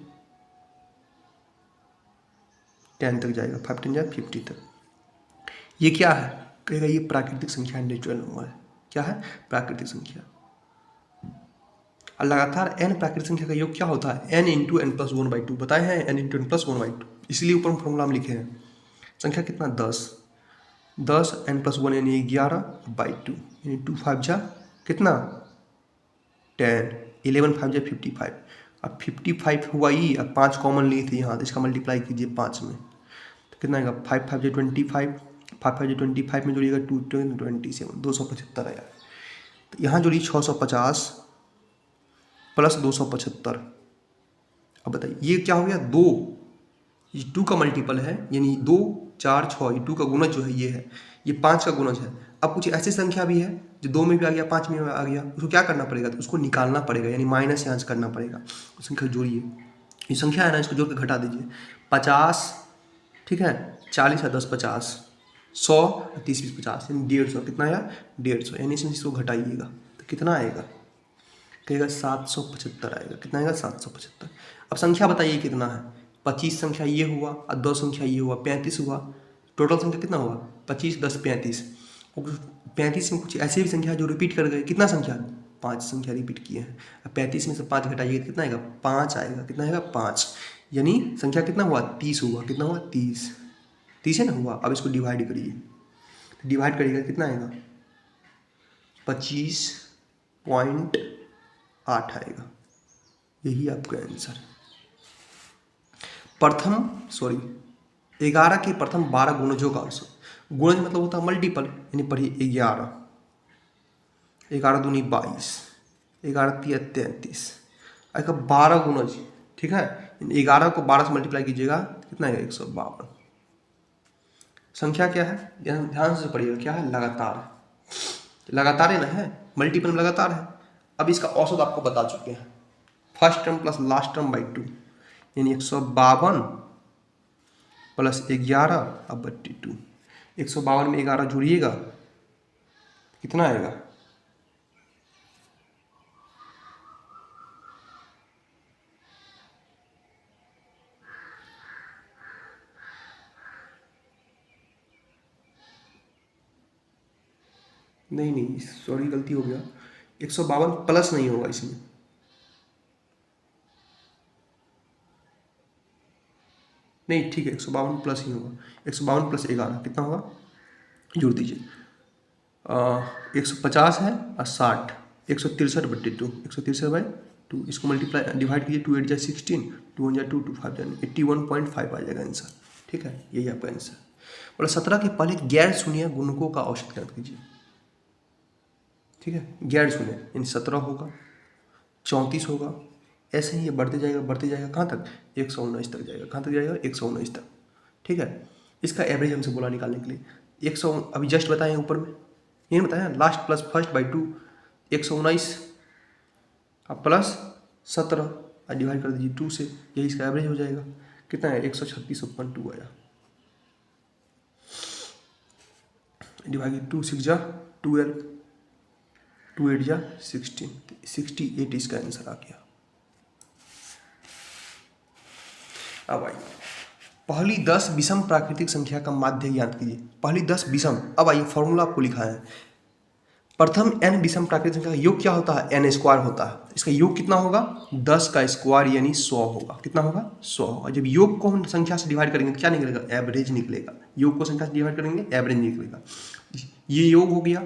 10 तक जाएगा, 5 10 जा 50 तक। ये क्या है? कहेगा ये प्राकृतिक संख्या, नेचुरल नंबर है। क्या है? प्राकृतिक संख्या। और लगातार n प्राकृतिक संख्या का योग क्या होता है? n इंटू एन प्लस 1/2 बताए हैं, n इंटू एन प्लस 1/2, इसलिए ऊपर फॉर्मूला हम लिखे हैं। संख्या कितना? 10, 10 n प्लस 1 यानी 11/2, यानी 2 5 जा कितना? 10, 11 5 जा 55। अब 55 हुआ ही, अब 5 कॉमन लिए थे यहाँ, तो इसका मल्टीप्लाई कीजिए 5 में, तो कितना आएगा? 5 5 जा 25, 5 5 जा 25 में जोड़िएगा 2 27, 275 आया। तो यहाँ जोड़िए 650 प्लस 275। अब बताइए ये क्या हो गया? 2, ये 2 का मल्टीपल है, यानी 2 4 6, ये 2 का गुणज जो है ये है, ये 5 का गुणज है। अब कुछ ऐसी संख्या भी है जो 2 में भी आ गया, 5 में भी आ गया, उसको क्या करना पड़ेगा? तो उसको निकालना पड़ेगा, यानी माइनस यहाँ से करना पड़ेगा। संख्या जोड़िए, ये संख्या है ना, इसको जोड़ के घटा दीजिए। 50, ठीक है, 40 है 10 50, 100 30 20 50, यानी 150। कितना आया? 150, यानी इसको घटाइएगा तो कितना आएगा? कहेगा 775 आएगा। कितना आएगा? 775। अब संख्या बताइए कितना है? 25 संख्या ये हुआ और 2 संख्या ये हुआ, 35 हुआ। टोटल संख्या कितना हुआ? 25 10 35। और 35 में कुछ ऐसी भी संख्या है जो रिपीट कर गए। कितना संख्या? 5 संख्या रिपीट किए हैं। अब 35 में से 5 घटाइए कितना आएगा? 5 आएगा। कितना आएगा? 5, यानी संख्या कितना हुआ? 30 हुआ। कितना हुआ? 30, 30 है ना हुआ। अब इसको डिवाइड करिए, तो डिवाइड करिएगा कितना आएगा? 25.8 आएगा। यही आपका आंसर है। प्रथम 11 के प्रथम 12 गुणजों का औसत। गुणज मतलब होता है मल्टीपल, यानी पढ़िए 11, 11 दूनी 22, 11 तिया 33, का 12 गुणज, ठीक है। 11 को 12 से मल्टीप्लाई कीजिएगा कितना है? 152। संख्या क्या है? ध्यान से पढ़िएगा, क्या है? लगातार, लगातार है ना, है मल्टीपल में लगातार है। अब इसका औसत आपको बता चुके हैं, first term plus last term by 2, यानी 152 प्लस 11 अब 32। 152 में 11 जोड़िएगा कितना आएगा? नहीं सॉरी गलती हो गया, 152 प्लस नहीं होगा इसमें, नहीं ठीक है 152 प्लस ही होगा। 152 प्लस 11 कितना होगा? जोड़ दीजिए, 150 है और 60, 163/2, 163/2। इसको मल्टीप्लाई डिवाइड कीजिए, 2 8 जा 16, 2 1 जा 2, 2 5 जा 81.5 आ जाएगा आंसर। ठीक है, यही आपका आंसर। बोला 17 के पहले गैर शून्य गुणकों का औसत ज्ञात कीजिए। ठीक है, गैर शून्य यानी 17 होगा, 34 होगा, ऐसे ही ये बढ़ते जाएगा कहाँ तक? 119 तक जाएगा। कहाँ तक जाएगा? 119 तक। ठीक है, इसका एवरेज हमसे बोला निकालने के लिए 100, अभी जस्ट बताए ऊपर में ये बताया, लास्ट प्लस फर्स्ट बाई 2, 119 अब प्लस 17 डिवाइड कर दीजिए 2 से, यही इसका एवरेज हो जाएगा। कितना है? 136.2 आया। डिवाइड 2 6 जा 12, 2 8 जा 16, 68 इसका आंसर आ गया। अब आइए पहली 10 विषम प्राकृतिक संख्या का माध्य ज्ञात कीजिए। पहली 10 विषम, अब आइए फॉर्मूला आपको लिखा है। प्रथम n विषम प्राकृतिक संख्या का योग क्या होता है? n स्क्वायर होता है। इसका योग कितना होगा? 10 का स्क्वायर यानी 100 होगा। कितना होगा? 100 होगा। जब योग को हम संख्या से डिवाइड करेंगे तो क्या निकलेगा? एवरेज निकलेगा। योग को संख्या से डिवाइड करेंगे एवरेज निकलेगा। ये योग हो गया।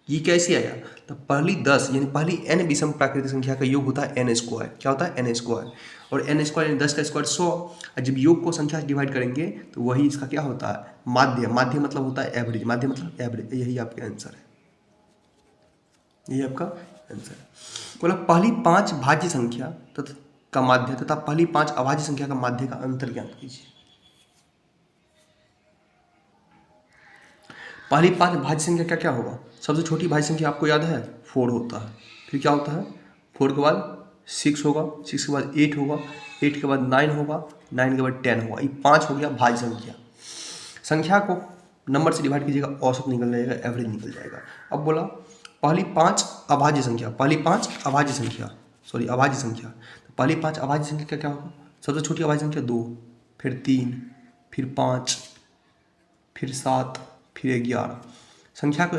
ये कैसे आया? तो पहली 10 यानी पहली n विषम प्राकृतिक संख्या का योग होता है n स्क्वायर। क्या होता है? n square. और n स्क्वायर यानी 10 का स्क्वायर 100। और जब योग को संख्या से डिवाइड करेंगे तो वही इसका क्या होता है? माध्य। माध्य मतलब होता है एवरेज। माध्य मतलब एवरेज। यही आपका आंसर है। यही आपका आंसर है। बोला पहली 5 भाज्य संख्या तथा का माध्य तथा पहली 5 अभाज्य संख्या का माध्य का अंतर ज्ञात कीजिए। पहली 5 भाज्य संख्या क्या क्या होगा? सबसे छोटी भाज्य संख्या आपको याद है? 4 होता है। फिर क्या होता है? 4 के बाद 6 होगा, 6 के बाद 8 होगा, 8 के बाद 9 होगा, 9 के बाद 10 होगा। ये 5 हो गया भाज्य संख्या। संख्या को नंबर से डिवाइड कीजिएगा, औसत निकल जाएगा, एवरेज निकल जाएगा। अब बोला पहली 5 अभाज्य संख्या, पहली 5 अभाज्य संख्या, सॉरी अभाज्य संख्या। तो पहली 5 अभाज्य संख्या क्या होगा? सबसे छोटी अभाज्य संख्या 2, फिर 3, फिर 5, फिर 7, फिर 11। संख्या को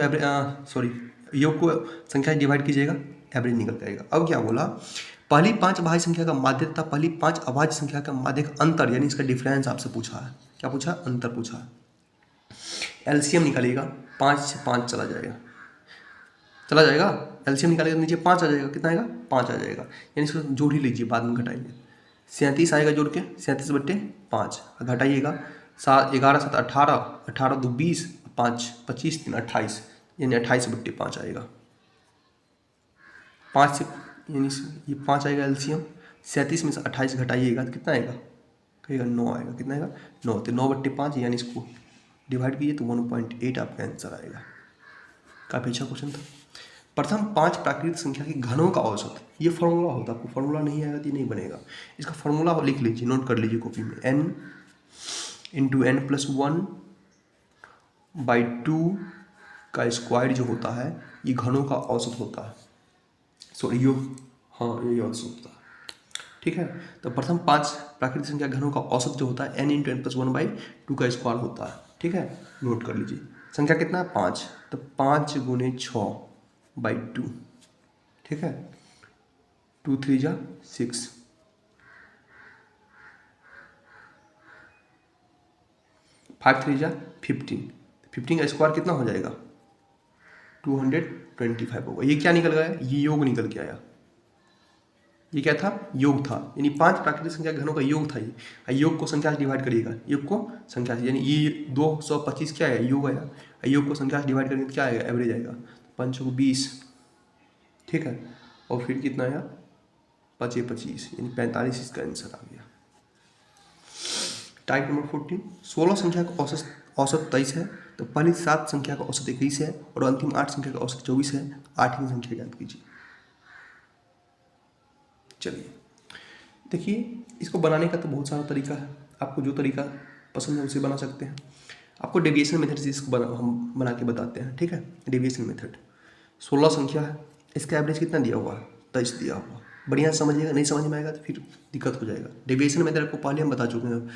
योग को संख्या से डिवाइड कीजिएगा, एवरेज निकल जाएगा। अब क्या बोला? पहली 5 अभाज्य संख्या का माध्य तथा पहली 5 अभाज्य संख्या का माध्य का अंतर, यानी इसका डिफरेंस आपसे पूछा है। क्या पूछा? अंतर पूछा है। एलसीएम निकालिएगा, 5 से 5 चला जाएगा, एलसीएम निकालेगा नीचे 5 आ जाएगा। कितना आएगा? 5 आ जाएगा। यानी इसको जोड़ ही लीजिए, बाद में घटाएंगे। 37 आएगा जोड़ के, 37/5 घटाइएगा। 11 7 18, 18 2 20, 5 25 3 28, यानी 28/5 आएगा। 5 से यानी ये 5 आएगा एलसीएम। 37 में से 28 घटाइएगा तो कितना आएगा? कहिएगा 9 आएगा। कितना आएगा? 9। तो 9/5, यानी इसको डिवाइड कीजिए तो 1.8 आपका आंसर आएगा। काफ़ी अच्छा क्वेश्चन था। प्रथम 5 प्राकृतिक संख्या के घनों का औसत, ये फॉर्मूला होता है। आपको फॉर्मूला नहीं आएगा तो ये नहीं बनेगा। इसका फॉर्मूला लिख लीजिए, नोट कर लीजिए कॉपी में। n × n+1/2 का स्क्वायर जो होता है, ये घनों का औसत होता है। सॉरी योग, हाँ ये औसत होता है। ठीक है। तो प्रथम 5 प्राकृतिक संख्या घनों का औसत जो होता है n × n+1/2 का स्क्वायर होता है। ठीक है, नोट कर लीजिए। संख्या कितना है? 5। तो 5 × 6/2। ठीक है, 2 3 जा 6, 5 3 जा 15। 15 का स्क्वायर कितना हो जाएगा? 225 होगा। ये क्या निकल गया? ये योग निकल के आया। ये क्या था? योग था। यानी 5 प्राकृतिक संख्या घनों का योग था ये। योग को संख्या से डिवाइड करिएगा, योग को संख्या से, यानी ये 225 क्या है? योग आया। योग को संख्या से डिवाइड करेंगे तो क्या आएगा? एवरेज आएगा। 5 को 20, ठीक है, और फिर कितना आया? 5 25, यानी 45 इसका आंसर आ गया। टाइप नंबर 14, 16 संख्या का औसत 23 है, तो पहली 7 संख्या का औसत 21 है और अंतिम 8 संख्या का औसत 24 है। 8वीं संख्या ज्ञात कीजिए। चलिए देखिए, इसको बनाने का तो बहुत सारा तरीका है। आपको जो तरीका पसंद है उसे बना सकते हैं। आपको डेविएशन मेथड से इसको हम बना के बताते हैं। ठीक है, डेविएशन मेथड। 16 संख्या है, इसका एवरेज कितना दिया हुआ है? 23 दिया हुआ। बढ़िया समझिएगा, नहीं समझ में आएगा तो फिर दिक्कत हो जाएगा। डेविएशन मेथड आपको पहले हम बता चुके हैं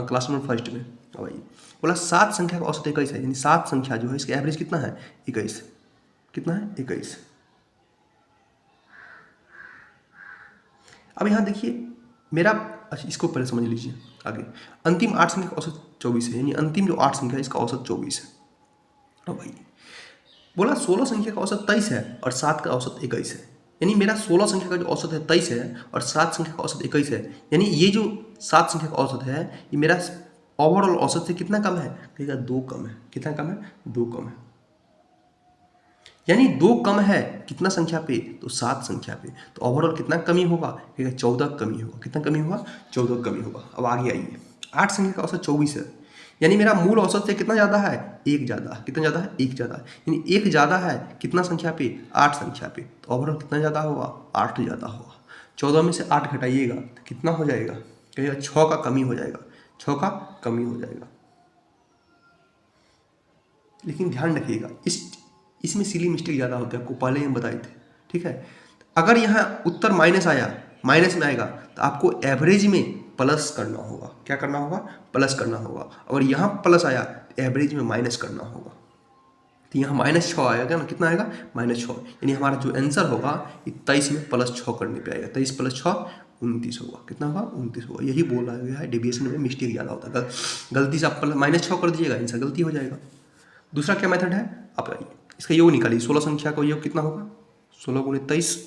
क्लास नंबर 1 में। अब आइए, बोला 7 संख्या का औसत 21 है, यानी 7 संख्या जो है इसका एवरेज कितना है? 21। कितना है? 21। अब यहाँ देखिए मेरा, अच्छा इसको पहले समझ लीजिए आगे। अंतिम 8 संख्या का औसत 24 है, यानी अंतिम जो 8 संख्या है इसका औसत 24 है। अब भाई बोला 16 संख्या का औसत 23 है और 7 का औसत 21 है, यानी मेरा 16 संख्या का जो औसत है 23 है और 7 संख्या का औसत 21 है, यानी ये जो 7 संख्या का औसत है ये मेरा ओवरऑल औसत से कितना कम है? कहेगा 2 कम है। कितना कम है? 2 कम है। यानी 2 कम है कितना संख्या पे? तो 7 संख्या पे। तो ओवरऑल कितना कमी होगा? कहेगा 14 कमी होगा। कितना कमी होगा? 14 कमी होगा। अब आगे आइए, 8 संख्या का औसत 24 है, यानी मेरा मूल औसत से कितना ज़्यादा है? 1 ज़्यादा। कितना ज़्यादा है? 1 ज़्यादा। यानी 1 ज़्यादा है कितना संख्या पे? 8 संख्या पे। तो ओवरऑल कितना ज़्यादा होगा? 8 ज़्यादा होगा। 14 में से 8 घटाइएगा तो कितना हो जाएगा? कहेगा 6 का कमी हो जाएगा। 6 का कमी हो जाएगा। लेकिन ध्यान रखिएगा, इसमें सिली मिस्टेक ज़्यादा होता है, आपको पहले ही हम बताए थे। ठीक है, अगर यहाँ उत्तर माइनस आया, माइनस में आएगा तो आपको एवरेज में प्लस करना होगा। क्या करना होगा? प्लस करना होगा। अगर यहाँ प्लस आया तो एवरेज में माइनस करना होगा। तो यहाँ -6 आएगा ना, कितना आएगा? -6, यानी हमारा जो आंसर होगा 23 में +6 करने पे आएगा। 23 + 6 29 होगा। कितना होगा? 29 होगा। यही बोला गया है, डेविएशन में मिस्टेक ज़्यादा होता है। गलती से आप -6 कर दीजिएगा, आंसर गलती हो जाएगा। दूसरा क्या मेथड है? आप आइए इसका योग निकालिए। 16 संख्या का योग कितना होगा? 16 × 23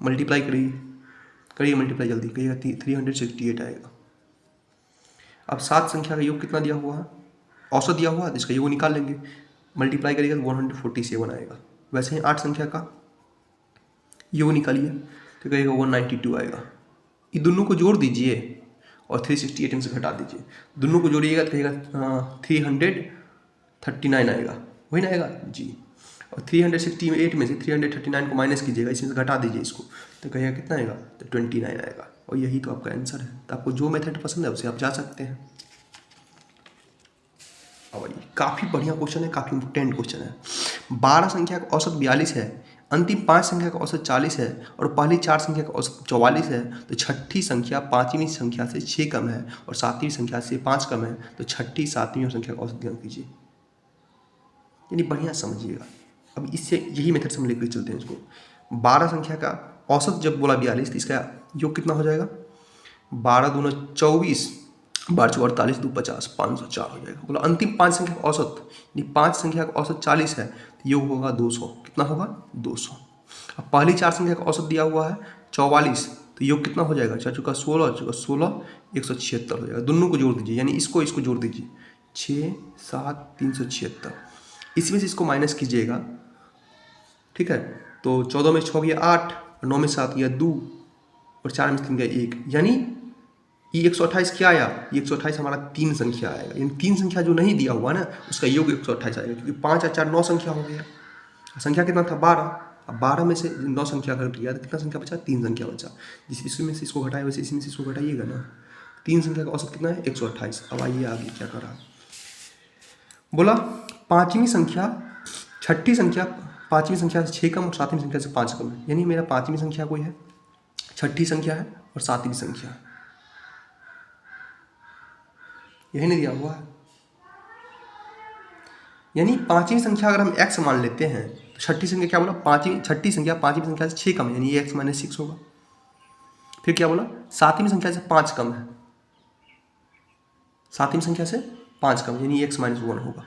मल्टीप्लाई करिए मल्टीप्लाई जल्दी, करिएगा 368 आएगा। अब 7 संख्या का योग कितना दिया हुआ है? औसत दिया हुआ है, इसका योग निकाल लेंगे, मल्टीप्लाई करिएगा तो 147 आएगा। वैसे ही 8 संख्या का योग निकालिए तो कहिएगा 192 आएगा। ये दोनों को जोड़ दीजिए और 368 इनसे घटा दीजिए। दोनों को जोड़िएगा तो कहिएगा 339 आएगा। वही ना आएगा जी। और 368 में से 339 को माइनस कीजिएगा, इसमें से घटा दीजिए इसको, तो कहिएगा कितना आएगा, तो 29 आएगा। और यही तो आपका आंसर है। तो आपको जो मेथड पसंद है उसे आप जा सकते हैं। और ये काफ़ी बढ़िया क्वेश्चन है, काफ़ी इंपॉर्टेंट क्वेश्चन है। 12 संख्या का औसत 42 है, अंतिम 5 संख्या का औसत 40 है और पहली 4 संख्या का औसत 44 है, तो छठी संख्या 5वीं संख्या से 6 कम है और 7वीं संख्या से 5 कम है, तो छठी 7वीं संख्या का औसत ज्ञात कीजिए। यानी बढ़िया समझिएगा। अब इससे यही मेथड से हम लेकर चलते हैं इसको। 12 संख्या का औसत जब बोला 42, तो इसका योग कितना हो जाएगा, 12 दूना 24, 12 चौक 48, 2 50, 504 हो जाएगा। बोला अंतिम 5 संख्या का औसत, यानी 5 संख्या का औसत 40 है, तो योग होगा 200। कितना होगा, 200। अब पहली 4 संख्या का औसत दिया हुआ है 44, तो योग कितना हो जाएगा, 4 चौका 16, चौका 16, 176 हो जाएगा। दोनों को जोड़ दीजिए, यानी इसको जोड़ दीजिए, 6 7 376। इसमें से इसको माइनस कीजिएगा, ठीक है। तो 14 में 6 गया 8, 9 में 7 गया 2 और 4 में 3 गया 1, यानी ये 128 क्या आया, ये 128 हमारा 3 संख्या आएगा। यानी 3 संख्या जो नहीं दिया हुआ ना, उसका योग 128 आएगा, क्योंकि 5 और 4 9 संख्या हो गया। संख्या कितना था, 12। अब 12 में से 9 संख्या घट गया तो कितना संख्या बचा, 3 संख्या बचा। जिस इसमें से इसको घटाए वैसे इसमें से इसको घटाइएगा ना। 3 संख्या का औसत कितना है, 128। अब आइए आगे क्या करा, बोला 5वीं संख्या, छठी संख्या 5वीं संख्या से 6 कम और 7वीं संख्या से 5 कम है। यानी मेरा 5वीं संख्या कोई है, छठी संख्या है और 7वीं संख्या है, यही नहीं दिया हुआ है। यानी 5वीं संख्या अगर हम x मान लेते हैं, तो छठी संख्या क्या बोला, छठी संख्या 5वीं संख्या से 6 कम है, यानी ये x - 6 होगा। फिर क्या बोला, 7वीं संख्या से 5 कम है, 7वीं संख्या से 5 कम, यानी x - 1 होगा।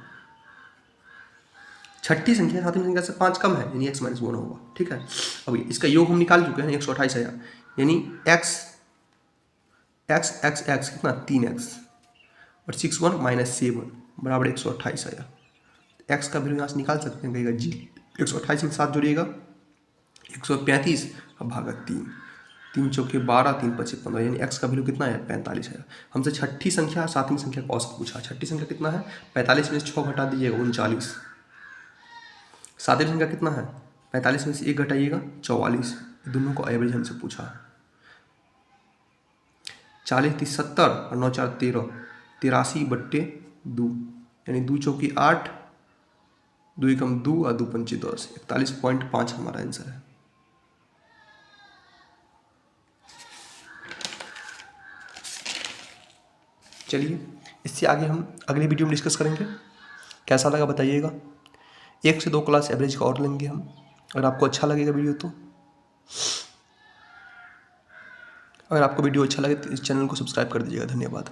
छठी संख्या 7वीं संख्या से 5 कम है, यानी x - 1 होगा, ठीक है। अब इसका योग हम निकाल चुके हैं, 128 आया, यानी x कितना, 3x और 6 1 - 7 बराबर 128 आया। x का वैल्यू यहाँ से निकाल सकते हैं, कहेगा जी 128 में 7 जोड़िएगा 135, अब भागा 3, 3 चौके 12, 3 5 15, यानी x का वैल्यू कितना है, 45 है। हमसे छठी संख्या 7वीं संख्या का औसत पूछा। छठी संख्या कितना है, 45 में से 6 घटा दीजिएगा 39। 7वीं संख्या कितना है, 45 में से 1 घटाइएगा 44। दोनों को एवरेज हमसे पूछा। 40 30 70 और 9 4 13, 83/2, यानी 2 चौकी 8, 2 कम 2 और 2 पंचे 10, 41.5 हमारा आंसर है। चलिए इससे आगे हम अगली वीडियो में डिस्कस करेंगे। कैसा लगा बताइएगा। 1 से 2 क्लास एवरेज का और लेंगे हम। अगर आपको अच्छा लगेगा वीडियो तो, अगर आपको वीडियो अच्छा लगे तो इस चैनल को सब्सक्राइब कर दीजिएगा। धन्यवाद।